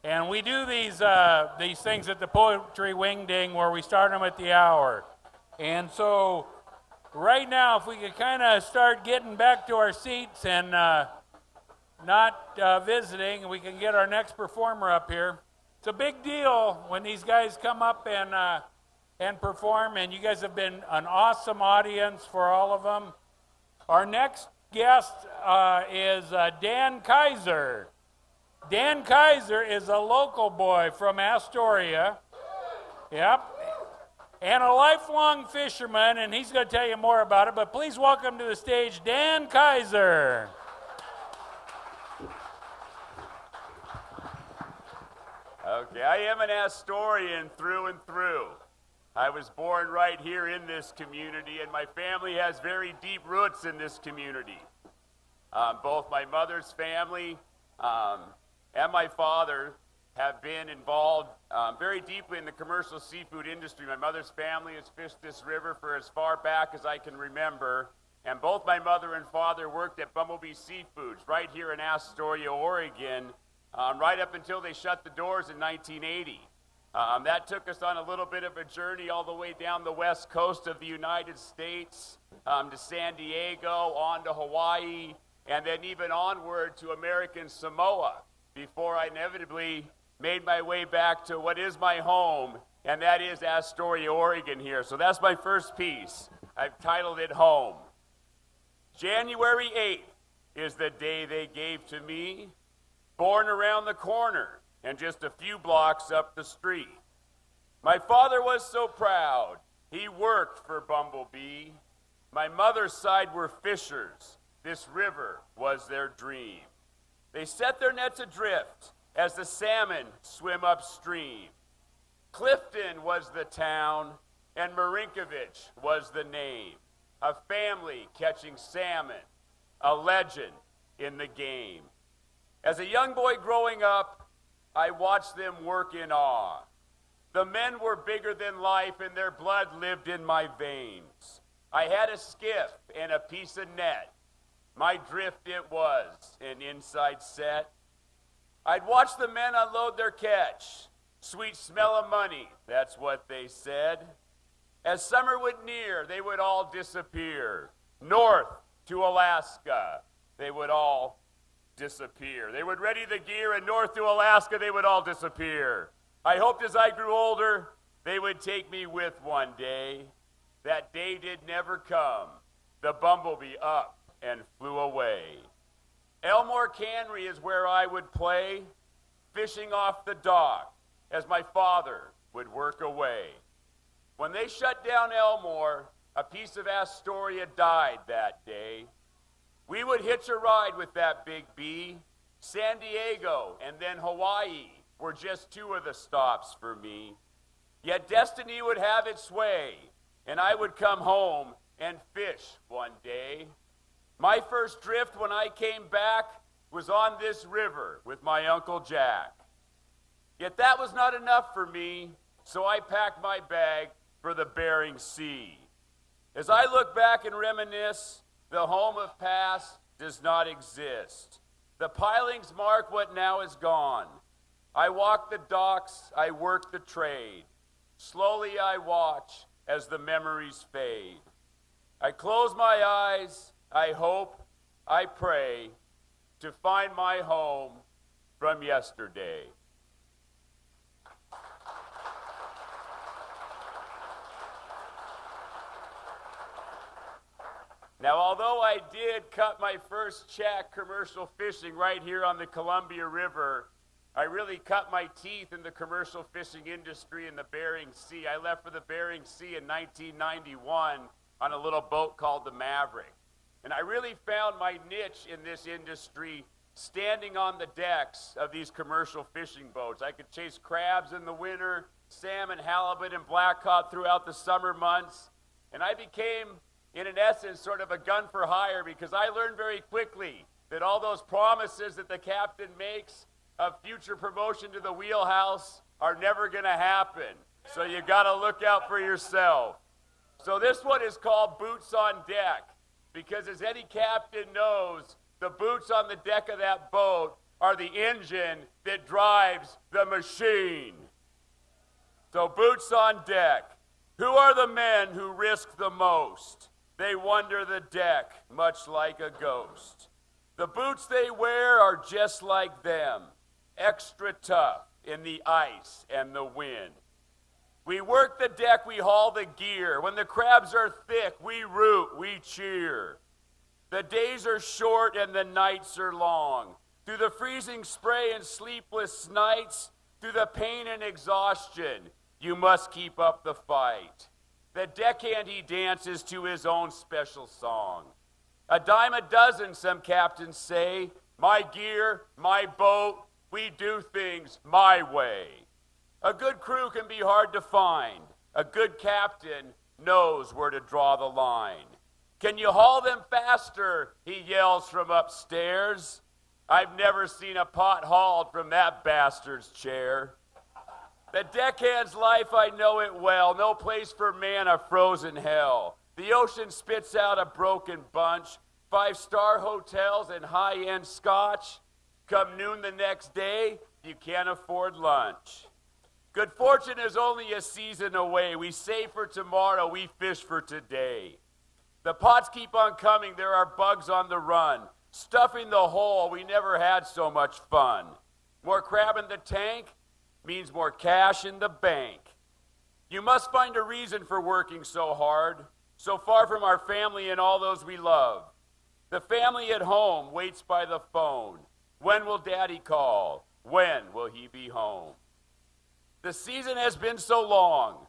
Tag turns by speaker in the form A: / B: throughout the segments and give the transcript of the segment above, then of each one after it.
A: And we do these things at the Poetry Wing Ding where we start them at the hour. And so right now, if we could kind of start getting back to our seats and not visiting, we can get our next performer up here. It's a big deal when these guys come up and perform, and you guys have been an awesome audience for all of them. Our next guest is Dan Kaiser. Dan Kaiser is a local boy from Astoria. Yep. And a lifelong fisherman, and he's going to tell you more about it, but please welcome to the stage Dan Kaiser.
B: Okay, I am an Astorian through and through. I was born right here in this community, and my family has very deep roots in this community. Both my mother's family and my father have been involved very deeply in the commercial seafood industry. My mother's family has fished this river for as far back as I can remember, and both my mother and father worked at Bumblebee Seafoods right here in Astoria, Oregon, right up until they shut the doors in 1980. That took us on a little bit of a journey all the way down the west coast of the United States to San Diego, on to Hawaii, and then even onward to American Samoa before I inevitably made my way back to what is my home, and that is Astoria, Oregon here. So that's my first piece. I've titled it Home. January 8th is the day they gave to me, born around the corner and just a few blocks up the street. My father was so proud. He worked for Bumblebee. My mother's side were fishers. This river was their dream. They set their nets adrift as the salmon swim upstream. Clifton was the town, and Marinkovich was the name. A family catching salmon, a legend in the game. As a young boy growing up, I watched them work in awe. The men were bigger than life, and their blood lived in my veins. I had a skiff and a piece of net. My drift it was, an inside set. I'd watch the men unload their catch. Sweet smell of money, that's what they said. As summer would near, they would all disappear. North to Alaska, they would all disappear. They would ready the gear, and north to Alaska, they would all disappear. I hoped as I grew older, they would take me with one day. That day did never come. The Bumblebee up and flew away. Elmore Cannery is where I would play, fishing off the dock as my father would work away. When they shut down Elmore, a piece of Astoria died that day. We would hitch a ride with that big B. San Diego and then Hawaii were just two of the stops for me. Yet destiny would have its way, and I would come home and fish one day. My first drift when I came back was on this river with my Uncle Jack. Yet that was not enough for me, so I packed my bag for the Bering Sea. As I look back and reminisce, the home of past does not exist. The pilings mark what now is gone. I walk the docks, I work the trade. Slowly I watch as the memories fade. I close my eyes, I hope, I pray to find my home from yesterday. Now, although I did cut my first check commercial fishing right here on the Columbia River, I really cut my teeth in the commercial fishing industry in the Bering Sea. I left for the Bering Sea in 1991 on a little boat called the Maverick. And I really found my niche in this industry standing on the decks of these commercial fishing boats. I could chase crabs in the winter, salmon, halibut, and blackcod throughout the summer months. And I became, in an essence, sort of a gun for hire because I learned very quickly that all those promises that the captain makes of future promotion to the wheelhouse are never going to happen. So you got to look out for yourself. So this one is called Boots on Deck because as any captain knows, the boots on the deck of that boat are the engine that drives the machine. So boots on deck. Who are the men who risk the most? They wander the deck, much like a ghost. The boots they wear are just like them, extra tough in the ice and the wind. We work the deck, we haul the gear. When the crabs are thick, we root, we cheer. The days are short and the nights are long. Through the freezing spray and sleepless nights, through the pain and exhaustion, you must keep up the fight. The deckhand, he dances to his own special song. A dime a dozen, some captains say. My gear, my boat, we do things my way. A good crew can be hard to find. A good captain knows where to draw the line. Can you haul them faster? He yells from upstairs. I've never seen a pot hauled from that bastard's chair. The deckhand's life, I know it well. No place for man, a frozen hell. The ocean spits out a broken bunch. 5-star hotels and high-end scotch. Come noon the next day, you can't afford lunch. Good fortune is only a season away. We save for tomorrow, we fish for today. The pots keep on coming, there are bugs on the run. Stuffing the hole, we never had so much fun. More crab in the tank means more cash in the bank. You must find a reason for working so hard, so far from our family and all those we love. The family at home waits by the phone. When will Daddy call? When will he be home? The season has been so long,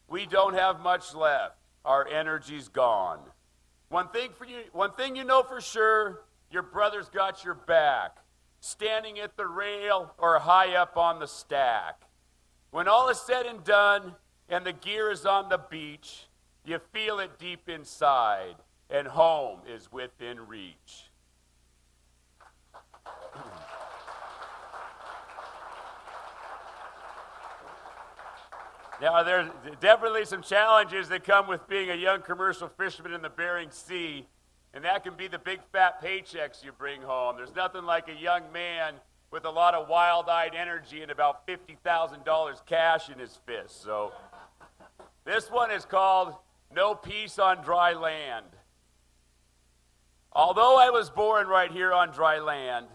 B: we don't have much left. Our energy's gone. One thing you know for sure, your brother's got your back, standing at the rail or high up on the stack. When all is said and done and the gear is on the beach, you feel it deep inside, and home is within reach. Now, there's definitely some challenges that come with being a young commercial fisherman in the Bering Sea, and that can be the big fat paychecks you bring home. There's nothing like a young man with a lot of wild-eyed energy and about $50,000 cash in his fist. So this one is called No Peace on Dry Land. Although I was born right here on dry land,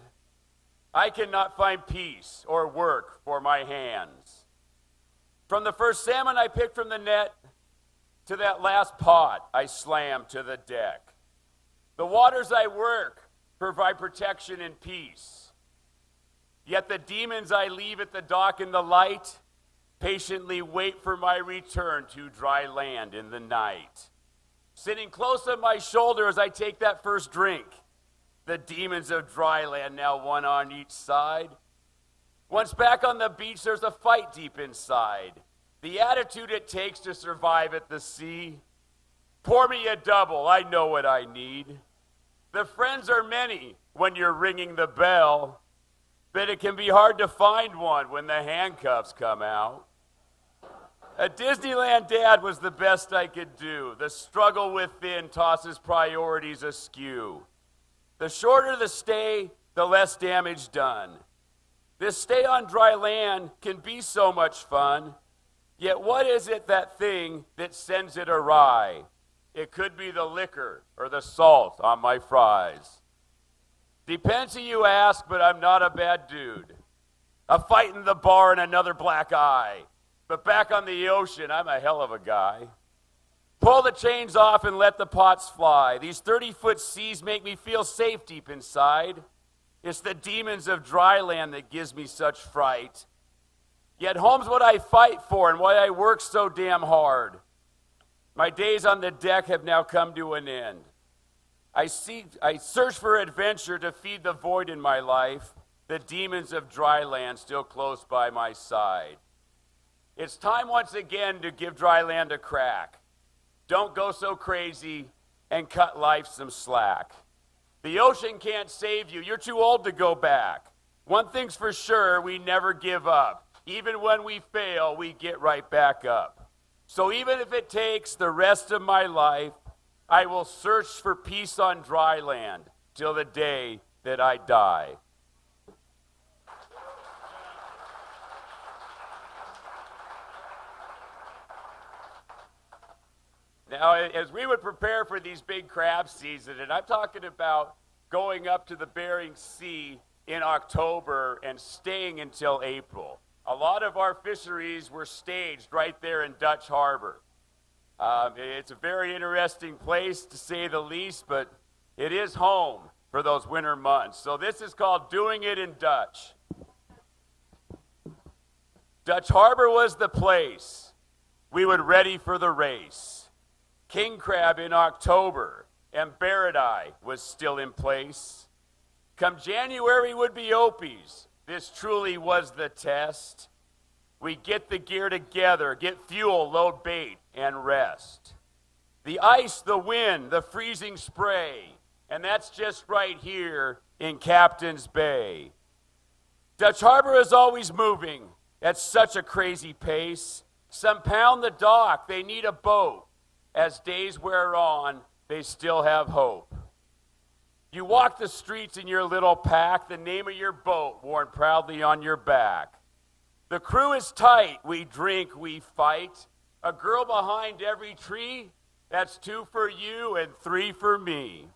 B: I cannot find peace or work for my hands. From the first salmon I picked from the net to that last pot I slammed to the deck. The waters I work provide protection and peace. Yet the demons I leave at the dock in the light patiently wait for my return to dry land in the night. Sitting close on my shoulder as I take that first drink, the demons of dry land, now one on each side. Once back on the beach, there's a fight deep inside. The attitude it takes to survive at the sea. Pour me a double, I know what I need. The friends are many when you're ringing the bell, but it can be hard to find one when the handcuffs come out. A Disneyland dad was the best I could do. The struggle within tosses priorities askew. The shorter the stay, the less damage done. This stay on dry land can be so much fun, yet what is it, that thing, that sends it awry? It could be the liquor or the salt on my fries. Depends who you ask, but I'm not a bad dude. A fight in the bar and another black eye. But back on the ocean, I'm a hell of a guy. Pull the chains off and let the pots fly. These 30-foot seas make me feel safe deep inside. It's the demons of dry land that gives me such fright. Yet home's what I fight for and why I work so damn hard. My days on the deck have now come to an end. I search for adventure to feed the void in my life. The demons of dry land still close by my side. It's time once again to give dry land a crack. Don't go so crazy and cut life some slack. The ocean can't save you. You're too old to go back. One thing's for sure, we never give up. Even when we fail, we get right back up. So even if it takes the rest of my life, I will search for peace on dry land till the day that I die. Now, as we would prepare for these big crab season, and I'm talking about going up to the Bering Sea in October and staying until April. A lot of our fisheries were staged right there in Dutch Harbor. It's a very interesting place, to say the least, but it is home for those winter months. So this is called Doing It in Dutch. Dutch Harbor was the place we would ready for the race. King crab in October, and barredi was still in place. Come January would be opies. This truly was the test. We get the gear together, get fuel, load bait, and rest. The ice, the wind, the freezing spray, and that's just right here in Captain's Bay. Dutch Harbor is always moving at such a crazy pace. Some pound the dock, they need a boat. As days wear on, they still have hope. You walk the streets in your little pack, the name of your boat worn proudly on your back. The crew is tight, we drink, we fight. A girl behind every tree, that's 2 for you and 3 for me.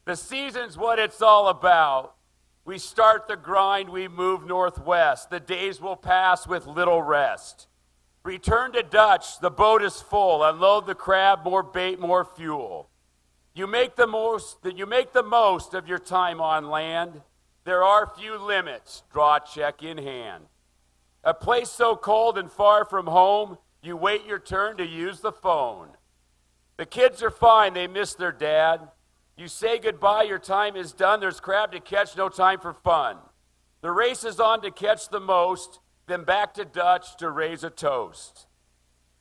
B: The season's what it's all about. We start the grind, we move northwest. The days will pass with little rest. Return to Dutch, the boat is full. Unload the crab, more bait, more fuel. You make the most of your time on land. There are few limits, draw a check in hand. A place so cold and far from home, you wait your turn to use the phone. The kids are fine, they miss their dad. You say goodbye, your time is done. There's crab to catch, no time for fun. The race is on to catch the most, then back to Dutch to raise a toast.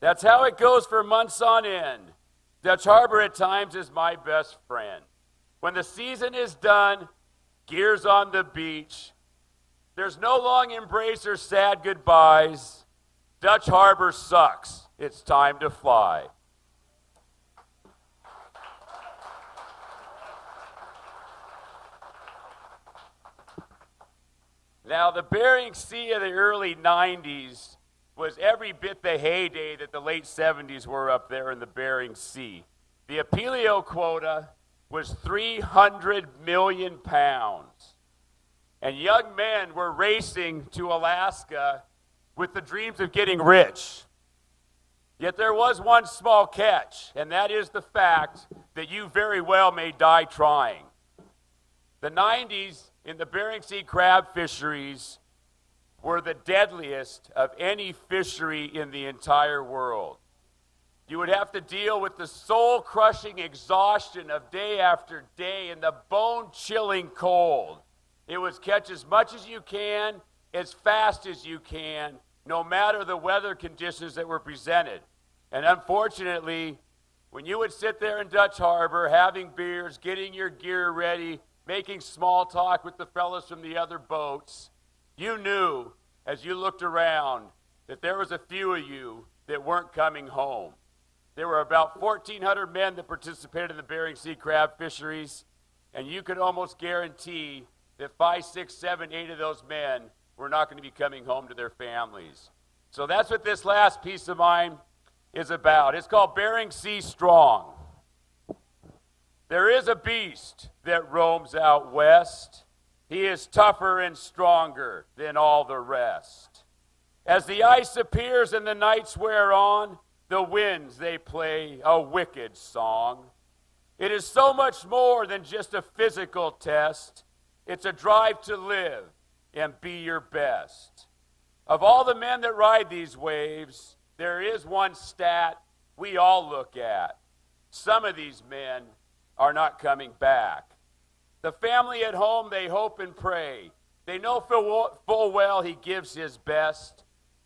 B: That's how it goes for months on end. Dutch Harbor at times is my best friend. When the season is done, gear's on the beach. There's no long embrace or sad goodbyes. Dutch Harbor sucks. It's time to fly. Now, the Bering Sea of the early 90s was every bit the heyday that the late 70s were up there in the Bering Sea. The Apelio quota was 300 million pounds. And young men were racing to Alaska with the dreams of getting rich. Yet there was one small catch, and that is the fact that you very well may die trying. The 90s in the Bering Sea crab fisheries were the deadliest of any fishery in the entire world. You would have to deal with the soul-crushing exhaustion of day after day in the bone-chilling cold. It was catch as much as you can, as fast as you can, no matter the weather conditions that were presented. And unfortunately, when you would sit there in Dutch Harbor having beers, getting your gear ready, making small talk with the fellows from the other boats, you knew as you looked around that there was a few of you that weren't coming home. There were about 1,400 men that participated in the Bering Sea crab fisheries, and you could almost guarantee that 5, 6, 7, 8 of those men were not going to be coming home to their families. So that's what this last piece of mine is about. It's called Bering Sea Strong. There is a beast that roams out west. He is tougher and stronger than all the rest. As the ice appears and the nights wear on, the winds, they play a wicked song. It is so much more than just a physical test. It's a drive to live and be your best. Of all the men that ride these waves, there is one stat we all look at. Some of these men are not coming back. The family at home, they hope and pray. They know full well he gives his best,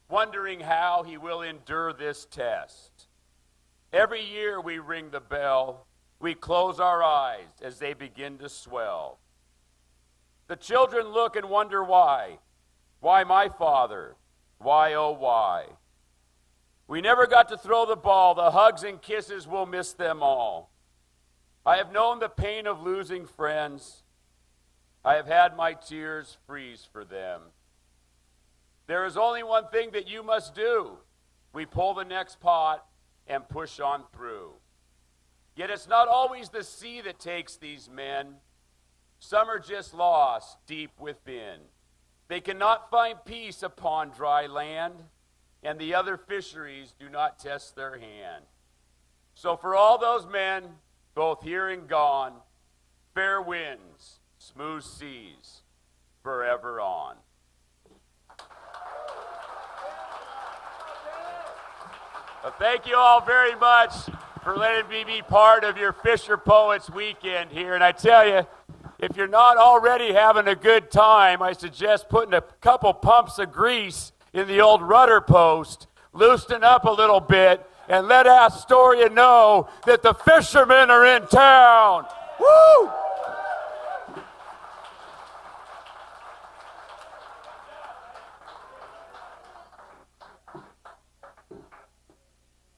B: wondering how he will endure this test. Every year we ring the bell. We close our eyes as they begin to swell. The children look and wonder why. Why my father? Why, oh, why? We never got to throw the ball. The hugs and kisses, we'll miss them all. I have known the pain of losing friends. I have had my tears freeze for them. There is only one thing that you must do. We pull the next pot and push on through. Yet it's not always the sea that takes these men. Some are just lost deep within. They cannot find peace upon dry land, and the other fisheries do not test their hand. So for all those men, both here and gone, fair winds, smooth seas, forever on. Well, thank you all very much for letting me be part of your Fisher Poets weekend here. And I tell you, if you're not already having a good time, I suggest putting a couple pumps of grease in the old rudder post, loosen up a little bit, and let Astoria know that the fishermen are in town. Woo!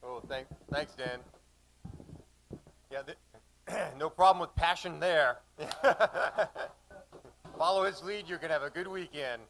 C: Oh, thanks, Dan. Yeah, no problem with passion there. Follow his lead, you're going to have a good weekend.